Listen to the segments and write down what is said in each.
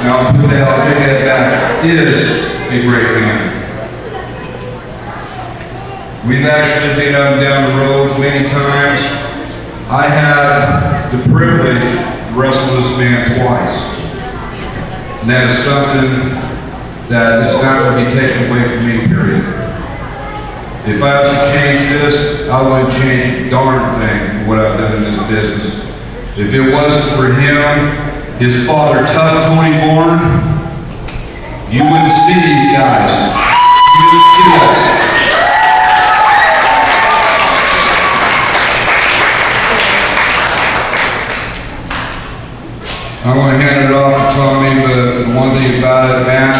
Now, who the hell take that back, is a great man. We've actually been up and down the road many times. I had the privilege to wrestle this man twice. And that is something that is not going to be taken away from me, period. If I was to change this, I wouldn't change a darn thing for what I've done in this business. If it wasn't for him, his father, Tough Tony Bourne, you wouldn't see these guys. You wouldn't see us. I want to hand it off to Tommy, but the one thing about it, man,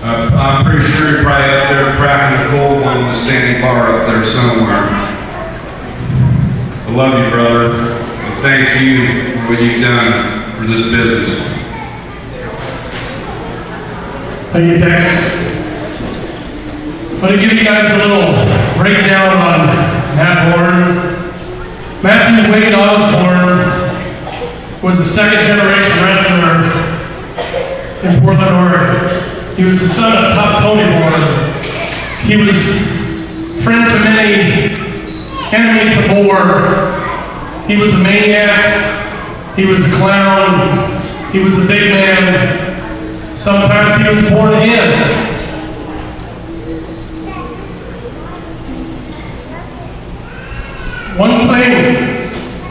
I'm pretty sure you're probably up there cracking a cold one in the standing bar up there somewhere. I love you, brother, and thank you for what you've done for this business. Thank you, Tex. I'm going to give you guys a little breakdown on Matt Bourne. Matthew Wade Osborne was a second-generation wrestler in Portland, Oregon. He was the son of Tough Tony Bourne. He was friend to many, enemy to Bourne. He was a maniac. He was a clown. He was a big man. Sometimes he was born in. One thing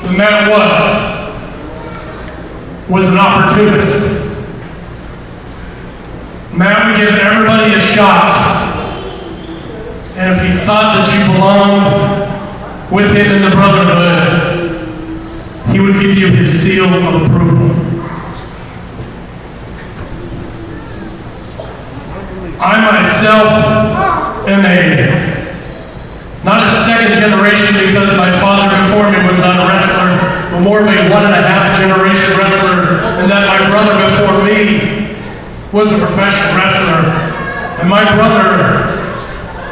that Matt was an opportunist. Matt would give everybody a shot, and if he thought that you belonged with him in the brotherhood, he would give you his seal of approval. I myself am not a second generation because my father before me was not a wrestler, but more of a 1.5 generation wrestler, and that my brother before me was a professional wrestler. And my brother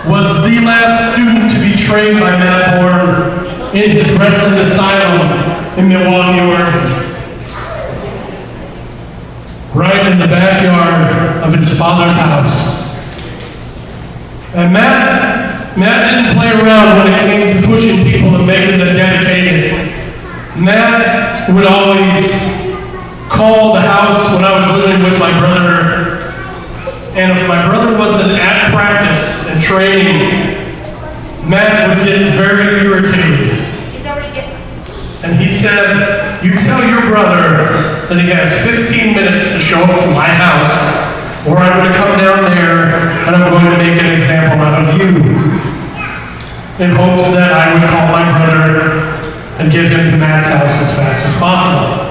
was the last student to be trained by Matt Bourne in his wrestling asylum in Milwaukee, Oregon. Right in the backyard of his father's house. And Matt didn't play around when it came to pushing people and making them dedicated. Matt would always call the house when I was living with my brother, and if my brother wasn't at practice and training, Matt would get very irritated. And he said, "You tell your brother that he has 15 minutes to show up to my house, or I'm going to come down there and I'm going to make an example out of you," in hopes that I would call my brother and get him to Matt's house as fast as possible.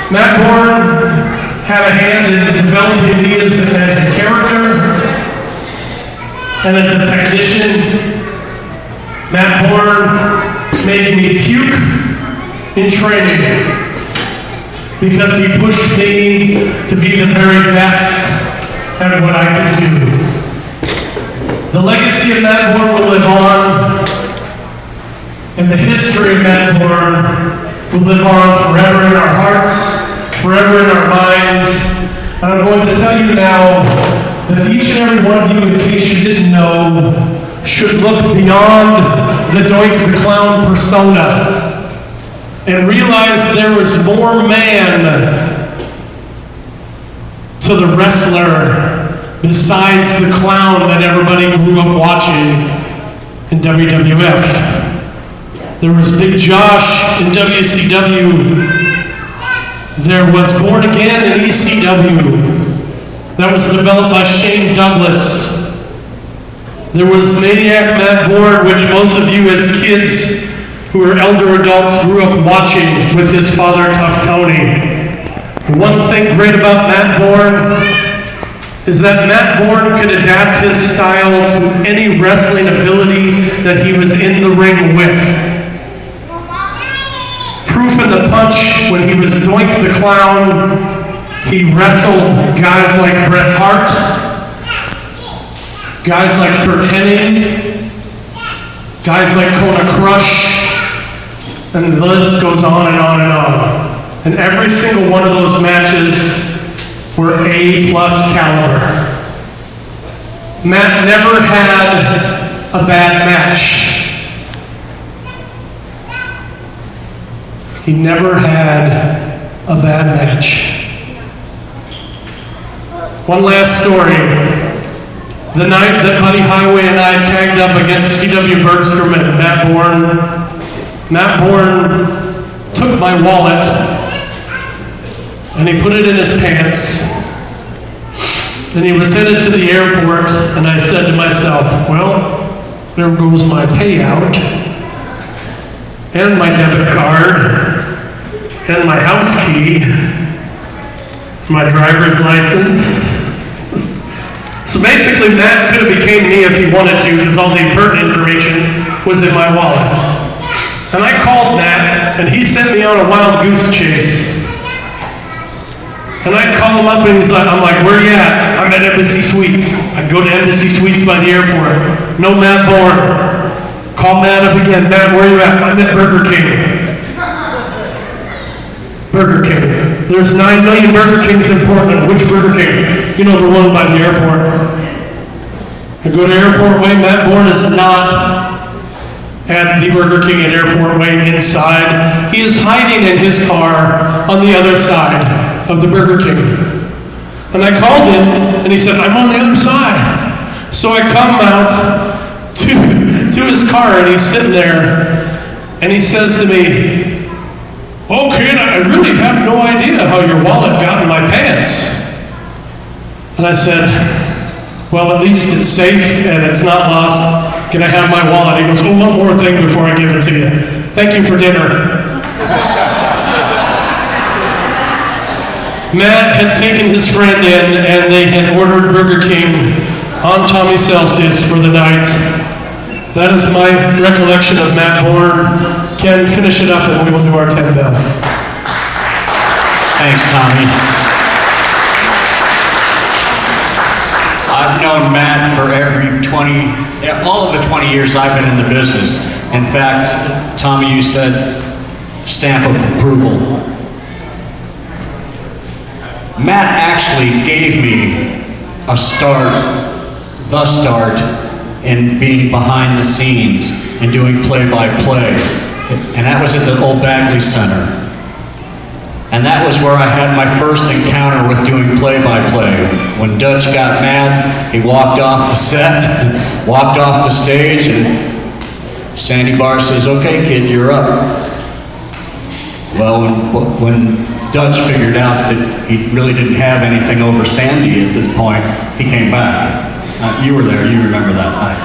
Matt Bourne had a hand in developing me as a character and as a technician. Matt Bourne made me puke in training because he pushed me to be the very best at what I could do. The legacy of Matt Bourne will live on, and the history of Matt Bourne will live on forever in our hearts, forever in our minds. And I'm going to tell you now that each and every one of you, in case you didn't know, should look beyond the Doink the Clown persona and realize there is more man to the wrestler besides the clown that everybody grew up watching in WWF. There was Big Josh in WCW. There was Born Again in ECW. That was developed by Shane Douglas. There was Maniac Matt Bourne, which most of you as kids who are elder adults grew up watching with his father, Tough Tony. One thing great about Matt Bourne is that Matt Bourne could adapt his style to any wrestling ability that he was in the ring with. Proof in the punch, when he was Doink the Clown, he wrestled guys like Bret Hart, guys like Kurt Hennig, guys like Kona Crush, and the list goes on and on and on. And every single one of those matches were A+ caliber. Matt never had a bad match. He never had a bad match. One last story. The night that Buddy Highway and I tagged up against C.W. Bergstrom and Matt Bourne took my wallet and he put it in his pants. And he was headed to the airport, and I said to myself, well, there goes my payout, and my debit card, and my house key, my driver's license. So basically, Matt could have became me if he wanted to, because all the important information was in my wallet. And I called Matt, and he sent me on a wild goose chase. And I'd call him up and I'm like, where you at? I'm at Embassy Suites. I'd go to Embassy Suites by the airport. No Matt Bourne. Call Matt up again. Matt, where you at? I'm at Burger King. Burger King. There's 9 million Burger Kings in Portland. Which Burger King? You know, the one by the airport. I go to Airport Way. Matt Bourne is not at the Burger King at Airport Way inside. He is hiding in his car on the other side of the Burger King. And I called him, and he said, I'm on the other side. So I come out to his car, and he's sitting there, and he says to me, oh, kid, I really have no idea how your wallet got in my pants. And I said, well, at least it's safe, and it's not lost. Can I have my wallet? He goes, oh, one more thing before I give it to you. Thank you for dinner. Matt had taken his friend in, and they had ordered Burger King on Tommy Celsius for the night. That is my recollection of Matt Bourne. Ken, finish it up, and we will do our 10 bell. Thanks, Tommy. I've known Matt for all of the 20 years I've been in the business. In fact, Tommy, you said stamp of approval. Matt actually gave me the start in being behind the scenes and doing play-by-play. And that was at the old Bagley Center. And that was where I had my first encounter with doing play-by-play. When Dutch got mad, he walked off the set, walked off the stage, and Sandy Barr says, okay, kid, you're up. Well, when Dutch figured out that he really didn't have anything over Sandy at this point, he came back. You were there, you remember that night.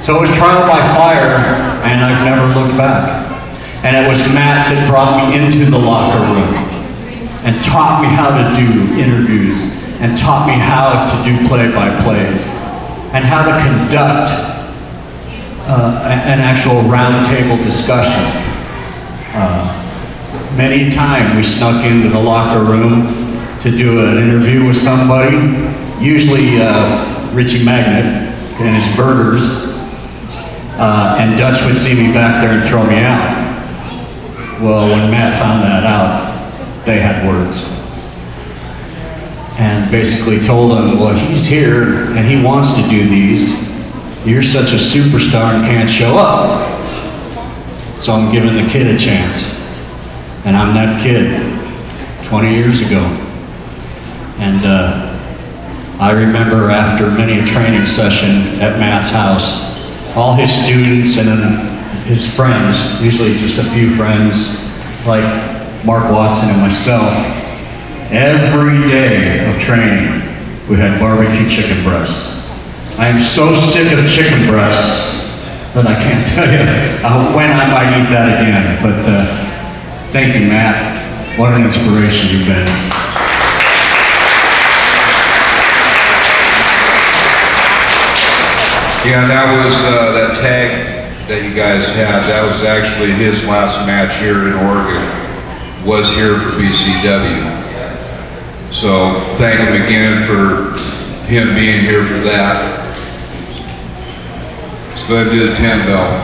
So it was trial by fire, and I've never looked back. And it was Matt that brought me into the locker room and taught me how to do interviews and taught me how to do play-by-plays and how to conduct an actual roundtable discussion. Many times we snuck into the locker room to do an interview with somebody, usually Richie Magnet and his burgers, and Dutch would see me back there and throw me out. Well, when Matt found that out, they had words. And basically told him, well, he's here and he wants to do these. You're such a superstar and can't show up. So I'm giving the kid a chance. And I'm that kid 20 years ago. And I remember after many a training session at Matt's house, all his students and his friends, usually just a few friends, like Mark Watson and myself, every day of training, we had barbecue chicken breasts. I am so sick of chicken breasts that I can't tell you when I might eat that again. But thank you, Matt. What an inspiration you've been. Yeah, that was that tag that you guys had. That was actually his last match here in Oregon. Was here for BCW. So thank him again for him being here for that. Let's go ahead and do the 10 bell.